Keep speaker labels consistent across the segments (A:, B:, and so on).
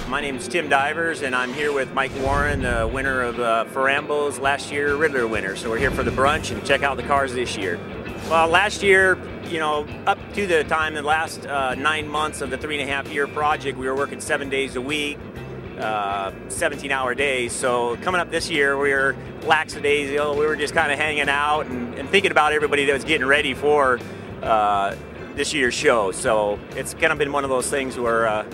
A: My name is Tim Divers, and I'm here with Mike Warren, the winner of Autorama's last year Ridler winner. So we're here for the brunch and check out the cars this year. Well, last year, you know, up to the time, the last 9 months of the 3.5-year project, we were working 7 days a week, 17-hour days. So coming up this year, we were lackadaisical. We were just kind of hanging out and thinking about everybody that was getting ready for this year's show. So it's kind of been one of those things where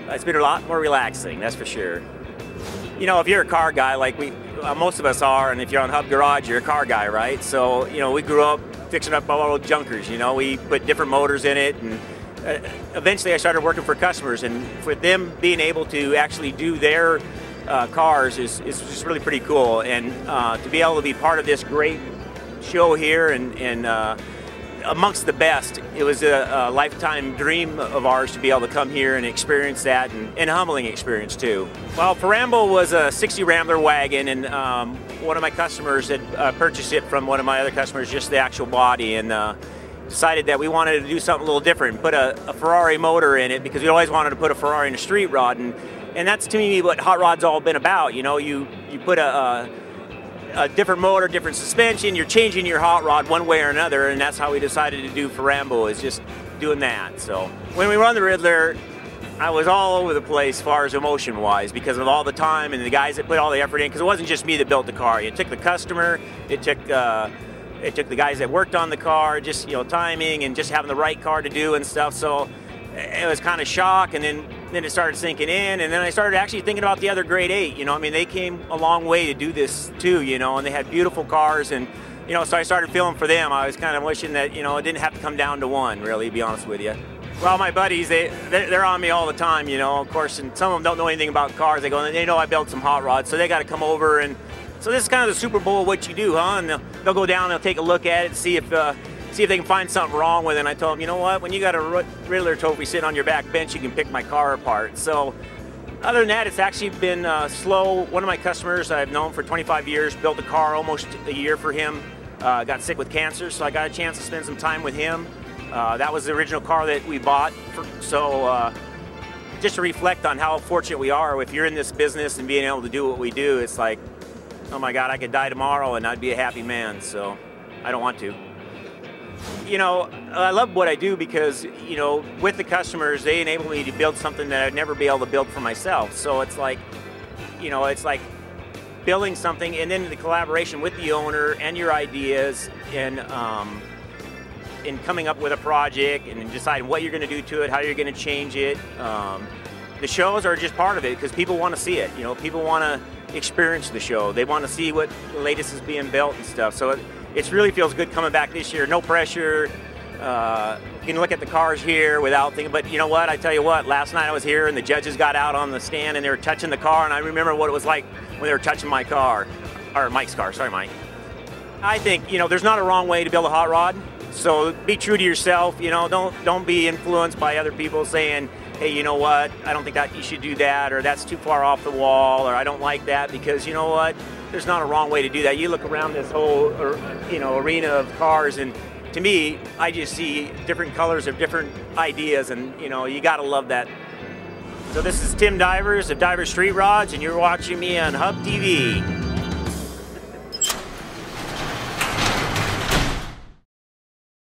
A: it's been a lot more relaxing, that's for sure. You know, if you're a car guy like most of us are, and if you're on Hub Garage, you're a car guy, right? So, you know, we grew up fixing up all old junkers. You know, we put different motors in it, and eventually I started working for customers, and for them being able to actually do their cars is just really pretty cool. And to be able to be part of this great show here and amongst the best, it was a lifetime dream of ours to be able to come here and experience that, and a humbling experience too. Well, Autorama was a 60 Rambler wagon, and one of my customers had purchased it from one of my other customers, just the actual body, and decided that we wanted to do something a little different, put a Ferrari motor in it, because we always wanted to put a Ferrari in a street rod, and that's to me what hot rod's all been about. You know, you put a different motor, different suspension, you're changing your hot rod one way or another, and that's how we decided to do Autorama, is just doing that. So when we run the Ridler, I was all over the place as far as emotion wise, because of all the time and the guys that put all the effort in, because it wasn't just me that built the car. It took the customer, it took the guys that worked on the car, just, you know, timing and just having the right car to do and stuff. So it was kind of shock, and then it started sinking in, and then I started actually thinking about the other grade 8. You know, I mean, they came a long way to do this too, you know, and they had beautiful cars, and, you know, so I started feeling for them. I was kind of wishing that, you know, it didn't have to come down to one, really, to be honest with you. Well, my buddies, they're on me all the time, you know, of course, and some of them don't know anything about cars. They know I built some hot rods, so they got to come over, and so this is kind of the Super Bowl of what you do, huh? And they'll go down, they'll take a look at it, see if they can find something wrong with it. And I told them, you know what, when you got a Ridler trophy sitting on your back bench, you can pick my car apart. So other than that, it's actually been slow. One of my customers I've known for 25 years, built a car almost a year for him, got sick with cancer, so I got a chance to spend some time with him. That was the original car that we bought. So just to reflect on how fortunate we are, if you're in this business and being able to do what we do, it's like, oh my God, I could die tomorrow and I'd be a happy man, so I don't want to. You know, I love what I do because, you know, with the customers, they enable me to build something that I'd never be able to build for myself. So it's like, you know, it's like building something, and then the collaboration with the owner and your ideas, and in coming up with a project and deciding what you're going to do to it, how you're going to change it. The shows are just part of it because people want to see it. You know, people want to experience the show. They want to see what the latest is being built and stuff. So it really feels good coming back this year. No pressure. You can look at the cars here without thinking. But you know what? I tell you what. Last night I was here and the judges got out on the stand and they were touching the car, and I remember what it was like when they were touching my car, or Mike's car. Sorry, Mike. I think, you know, there's not a wrong way to build a hot rod. So be true to yourself. You know, don't be influenced by other people saying, hey, you know what, I don't think that you should do that, or that's too far off the wall, or I don't like that, because you know what, there's not a wrong way to do that. You look around this whole, you know, arena of cars, and to me, I just see different colors of different ideas, and you know, you gotta love that. So this is Tim Divers of Divers Street Rods, and you're watching me on Hub TV.